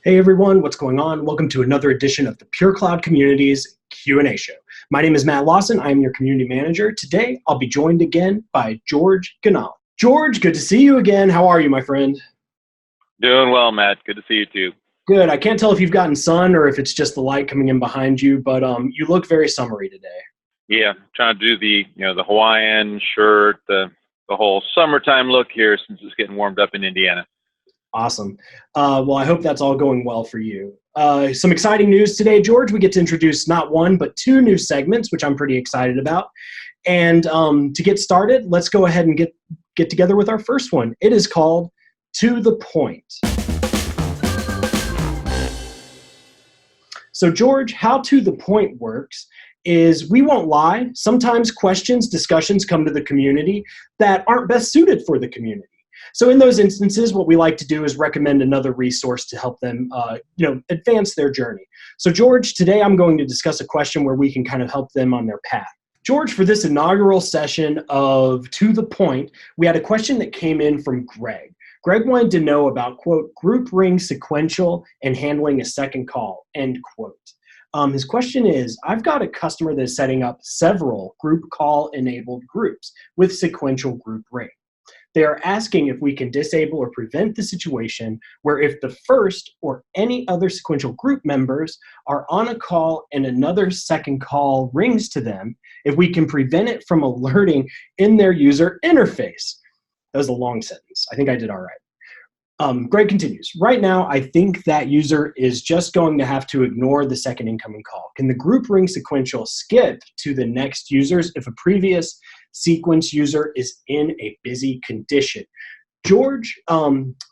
Hey everyone, what's going on? Welcome to another edition of the PureCloud Community's Q&A show. My name is Matt Lawson. I am your community manager. Today, I'll be joined again by George Ganahl. George, good to see you again. How are you, my friend? Doing well, Matt. Good to see you too. Good. I can't tell if you've gotten sun or if it's just the light coming in behind you, but you look very summery today. Yeah, trying to do the Hawaiian shirt, the whole summertime look here since it's getting warmed up in Indiana. Awesome. Well, I hope that's all going well for you. Some exciting news today, George. We get to introduce not one, but two new segments, which I'm pretty excited about. And to get started, let's go ahead and get together with our first one. It is called To the Point. So, George, how To the Point works is, we won't lie, sometimes questions, discussions come to the community that aren't best suited for the community. So in those instances, what we like to do is recommend another resource to help them advance their journey. So George, today I'm going to discuss a question where we can kind of help them on their path. George, for this inaugural session of To the Point, we had a question that came in from Greg. Greg wanted to know about, quote, group Ring Sequential and handling a second call, end quote. His question is, I've got a customer that is setting up several group call enabled groups with sequential group Ring. They are asking if we can disable or prevent the situation where if the first or any other sequential group members are on a call and another second call rings to them, if we can prevent it from alerting in their user interface. That was a long sentence. I think I did all right. Greg continues, right now, I think that user is just going to have to ignore the second incoming call. Can the group Ring Sequential skip to the next users if a previous sequence user is in a busy condition? George,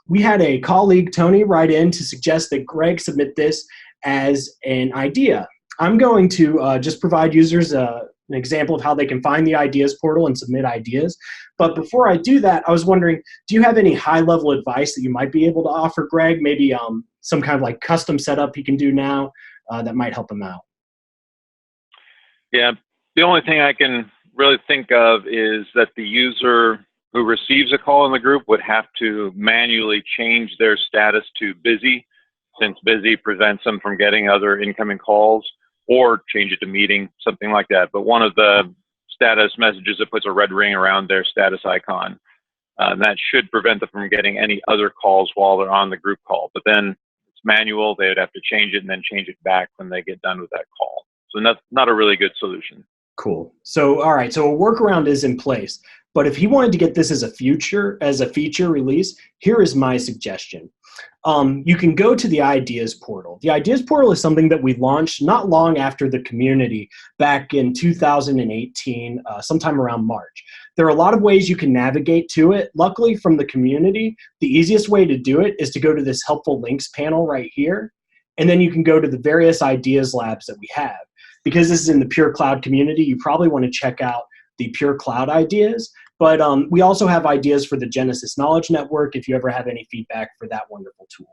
we had a colleague, Tony, write in to suggest that Greg submit this as an idea. I'm going to just provide users an example of how they can find the ideas portal and submit ideas. But before I do that, I was wondering, do you have any high-level advice that you might be able to offer Greg? Maybe some kind of like custom setup he can do now that might help him out. Yeah, the only thing I can really think of is that the user who receives a call in the group would have to manually change their status to busy, since busy prevents them from getting other incoming calls, or change it to meeting, something like that. But one of the status messages that puts a red ring around their status icon, that should prevent them from getting any other calls while they're on the group call. But then it's manual, they would have to change it and then change it back when they get done with that call. So that's not a really good solution. Cool. So, all right. So a workaround is in place. But if he wanted to get this as a feature release, here is my suggestion. You can go to the Ideas portal. The Ideas portal is something that we launched not long after the community back in 2018, sometime around March. There are a lot of ways you can navigate to it. Luckily, from the community, the easiest way to do it is to go to this helpful links panel right here. And then you can go to the various ideas labs that we have. Because this is in the PureCloud community, you probably want to check out the PureCloud ideas. But we also have ideas for the Genesys Knowledge Network if you ever have any feedback for that wonderful tool.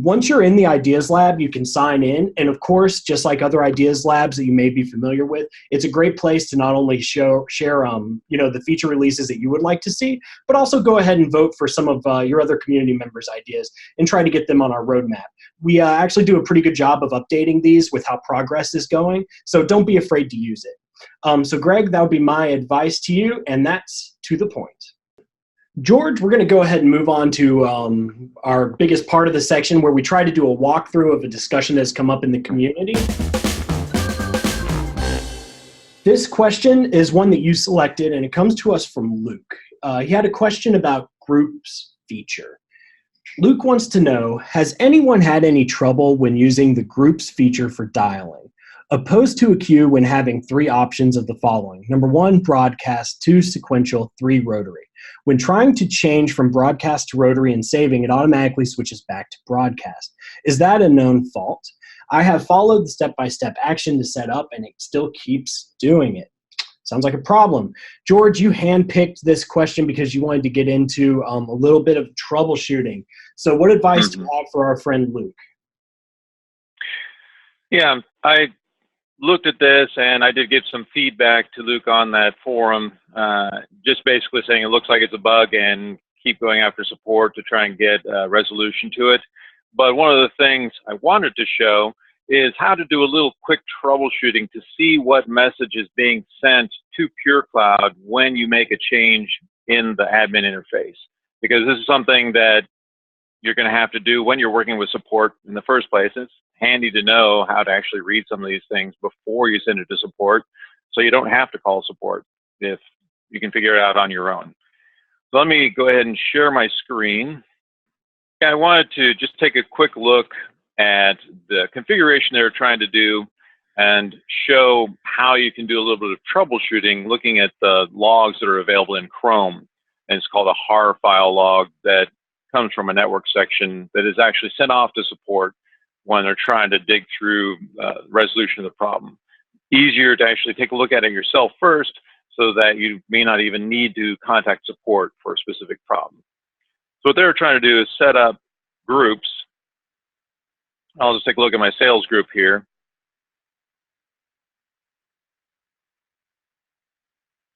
Once you're in the Ideas Lab, you can sign in. And of course, just like other Ideas Labs that you may be familiar with, it's a great place to not only share the feature releases that you would like to see, but also go ahead and vote for some of your other community members' ideas and try to get them on our roadmap. We actually do a pretty good job of updating these with how progress is going, so don't be afraid to use it. So Greg, that would be my advice to you, and that's To the Point. George, we're going to go ahead and move on to our biggest part of the section where we try to do a walkthrough of a discussion that's come up in the community. This question is one that you selected, and it comes to us from Luke. He had a question about groups feature. Luke wants to know, has anyone had any trouble when using the groups feature for dialing? Opposed to a queue when having three options of the following. Number 1, broadcast, 2, sequential, 3, rotary. When trying to change from broadcast to rotary and saving, it automatically switches back to broadcast. Is that a known fault? I have followed the step-by-step action to set up, and it still keeps doing it. Sounds like a problem. George, you handpicked this question because you wanted to get into a little bit of troubleshooting. So what advice do you have for our friend Luke? Yeah, I looked at this and I did give some feedback to Luke on that forum, just basically saying it looks like it's a bug and keep going after support to try and get a resolution to it. But one of the things I wanted to show is how to do a little quick troubleshooting to see what message is being sent to PureCloud when you make a change in the admin interface. Because this is something that you're going to have to do when you're working with support in the first place. It's handy to know how to actually read some of these things before you send it to support, so you don't have to call support if you can figure it out on your own. So let me go ahead and share my screen. I wanted to just take a quick look at the configuration they're trying to do and show how you can do a little bit of troubleshooting looking at the logs that are available in Chrome. And it's called a HAR file log that comes from a network section that is actually sent off to support when they're trying to dig through resolution of the problem. Easier to actually take a look at it yourself first so that you may not even need to contact support for a specific problem. So what they're trying to do is set up groups. I'll just take a look at my sales group here.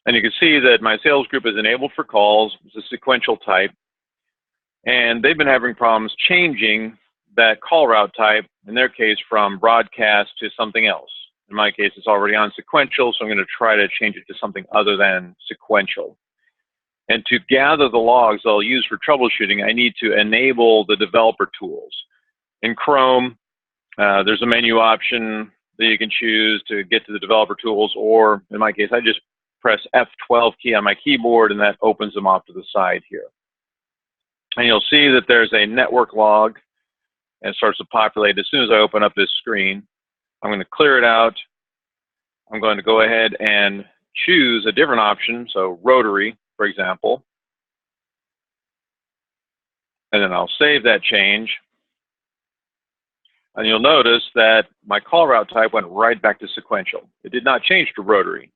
And you can see that my sales group is enabled for calls. It's a sequential type. And they've been having problems changing that call route type, in their case, from broadcast to something else. In my case, it's already on sequential, so I'm going to try to change it to something other than sequential. And to gather the logs I'll use for troubleshooting, I need to enable the developer tools. In Chrome, there's a menu option that you can choose to get to the developer tools, or in my case, I just press F12 key on my keyboard, and that opens them off to the side here. And you'll see that there's a network log, and it starts to populate as soon as I open up this screen. I'm going to clear it out. I'm going to go ahead and choose a different option, so rotary, for example. And then I'll save that change. And you'll notice that my call route type went right back to sequential. It did not change to rotary.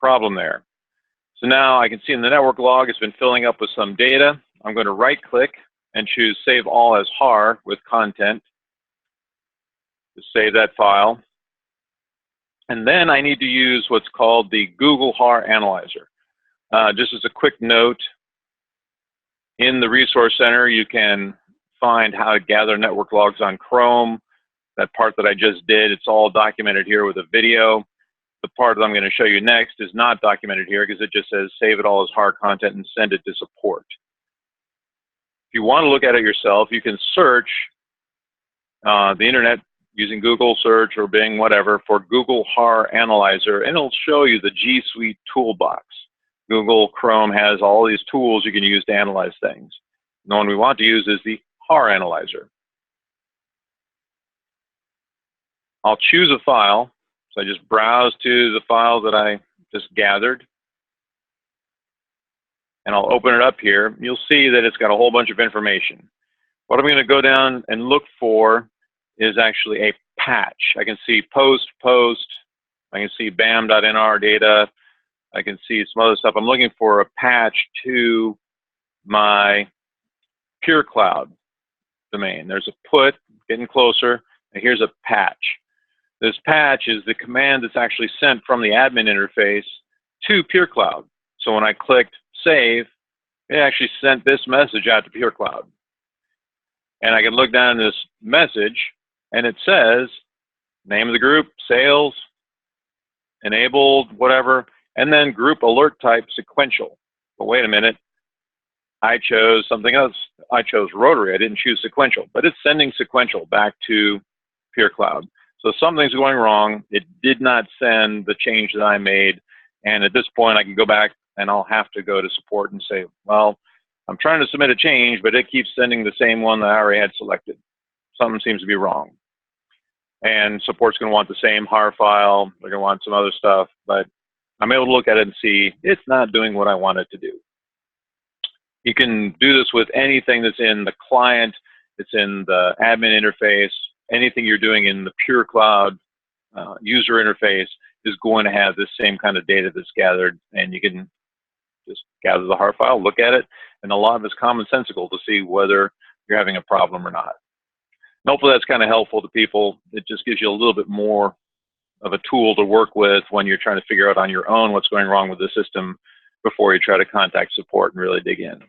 Problem there. So now I can see in the network log it's been filling up with some data. I'm going to right-click and choose Save All as HAR with content. Just save that file. And then I need to use what's called the Google HAR Analyzer. Just as a quick note, in the Resource Center, you can find how to gather network logs on Chrome. That part that I just did, it's all documented here with a video. The part that I'm going to show you next is not documented here because it just says save it all as HAR content and send it to support. If you want to look at it yourself, you can search the internet using Google search or Bing, whatever, for Google HAR Analyzer, and it'll show you the G Suite toolbox. Google Chrome has all these tools you can use to analyze things. The one we want to use is the HAR Analyzer. I'll choose a file. So I just browse to the file that I just gathered. And I'll open it up here. You'll see that it's got a whole bunch of information. What I'm going to go down and look for is actually a patch. I can see post. I can see bam.nr data. I can see some other stuff. I'm looking for a patch to my PureCloud domain. There's a put, getting closer, and here's a patch. This patch is the command that's actually sent from the admin interface to PureCloud. So when I clicked save, it actually sent this message out to PureCloud. And I can look down this message, and it says name of the group, sales, enabled, whatever, and then group alert type sequential. But wait a minute, I chose something else. I chose rotary. I didn't choose sequential, but it's sending sequential back to PureCloud. So something's going wrong. It did not send the change that I made. And at this point, I can go back and I'll have to go to support and say, well, I'm trying to submit a change, but it keeps sending the same one that I already had selected. Something seems to be wrong. And support's going to want the same HAR file. They're going to want some other stuff, but I'm able to look at it and see it's not doing what I want it to do. You can do this with anything that's in the client, it's in the admin interface. Anything you're doing in the PureCloud user interface is going to have this same kind of data that's gathered, and you can just gather the HAR file, look at it, and a lot of it's commonsensical to see whether you're having a problem or not. And hopefully that's kind of helpful to people. It just gives you a little bit more of a tool to work with when you're trying to figure out on your own what's going wrong with the system before you try to contact support and really dig in.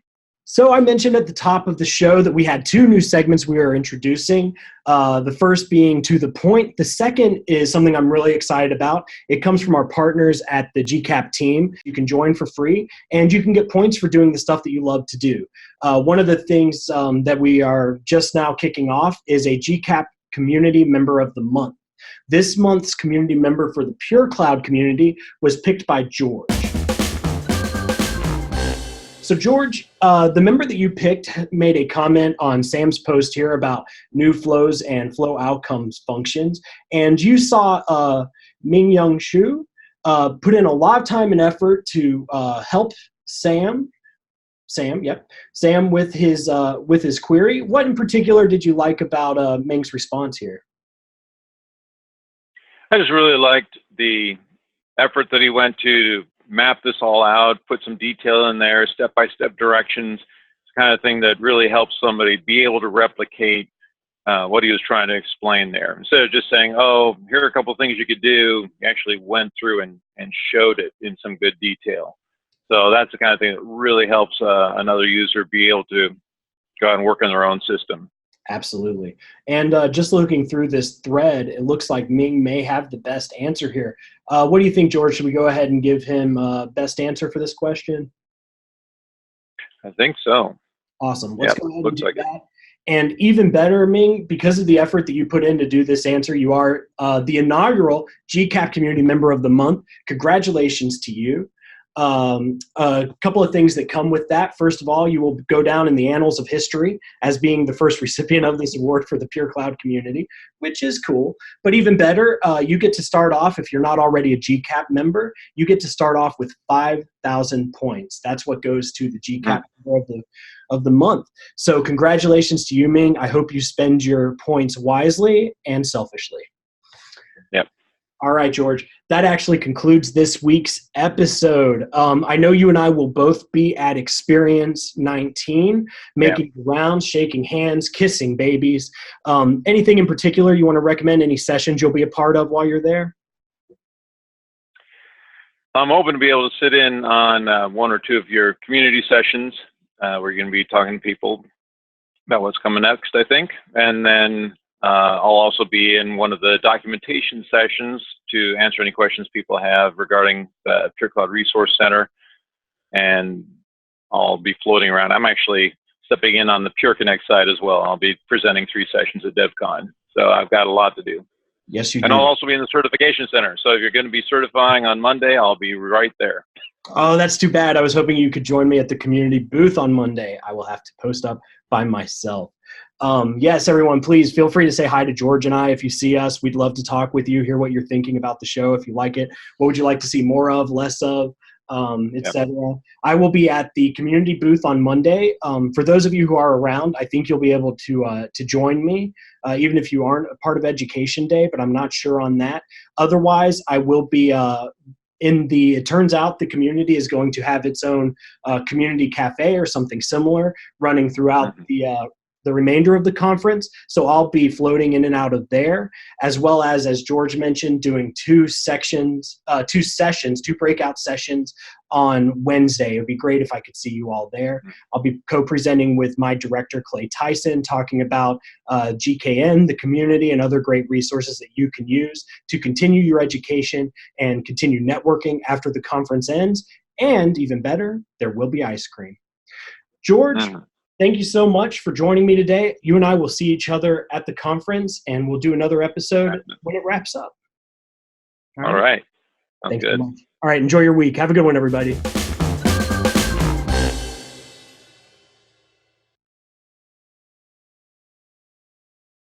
So I mentioned at the top of the show that we had 2 new segments we are introducing. The first being To the Point. The second is something I'm really excited about. It comes from our partners at the GCAP team. You can join for free, and you can get points for doing the stuff that you love to do. One of the things that we are just now kicking off is a GCAP Community Member of the Month. This month's community member for the PureCloud community was picked by George. So George, the member that you picked made a comment on Sam's post here about new flows and flow outcomes functions, and you saw Ming-Young Shu put in a lot of time and effort to help Sam with his query. What in particular did you like about Ming's response here? I just really liked the effort that he went to map this all out, put some detail in there, step-by-step directions. It's the kind of thing that really helps somebody be able to replicate what he was trying to explain there. Instead of just saying, oh, here are a couple of things you could do, he actually went through and showed it in some good detail. So that's the kind of thing that really helps another user be able to go out and work on their own system. Absolutely. And just looking through this thread, it looks like Ming may have the best answer here. What do you think, George? Should we go ahead and give him best answer for this question? I think so. Awesome. Let's go ahead and do like that. And even better, Ming, because of the effort that you put in to do this answer, you are the inaugural GCAP Community Member of the Month. Congratulations to you. A couple of things that come with that. First of all, you will go down in the annals of history as being the first recipient of this award for the PureCloud community, which is cool. But even better, you get to start off, if you're not already a GCAP member, you get to start off with 5,000 points. That's what goes to the GCAP member of the month. So congratulations to you, Ming. I hope you spend your points wisely and selfishly. Yep. All right, George, that actually concludes this week's episode. I know you and I will both be at Xperience19, making rounds, shaking hands, kissing babies. Anything in particular you want to recommend, any sessions you'll be a part of while you're there? I'm hoping to be able to sit in on 1 or 2 of your community sessions where you're going to be talking to people about what's coming next, I think. And then I'll also be in one of the documentation sessions to answer any questions people have regarding the PureCloud Resource Center. And I'll be floating around. I'm actually stepping in on the PureConnect side as well. I'll be presenting 3 sessions at DevCon. So I've got a lot to do. Yes, you do. And I'll also be in the certification center. So if you're going to be certifying on Monday, I'll be right there. Oh, that's too bad. I was hoping you could join me at the community booth on Monday. I will have to post up by myself. Yes, everyone, please feel free to say hi to George and I if you see us. We'd love to talk with you, hear what you're thinking about the show, if you like it. What would you like to see more of, less of, etc. I will be at the community booth on Monday. For those of you who are around, I think you'll be able to join me, even if you aren't a part of Education Day, but I'm not sure on that. Otherwise, I will be it turns out the community is going to have its own community cafe or something similar running throughout the remainder of the conference. So I'll be floating in and out of there, as well as George mentioned, doing 2 breakout sessions on Wednesday. It would be great if I could see you all there. I'll be co-presenting with my director, Clay Tyson, talking about GKN, the community, and other great resources that you can use to continue your education and continue networking after the conference ends. And even better, there will be ice cream. George, thank you so much for joining me today. You and I will see each other at the conference, and we'll do another episode when it wraps up. All right. Thanks so much. All right, enjoy your week. Have a good one, everybody.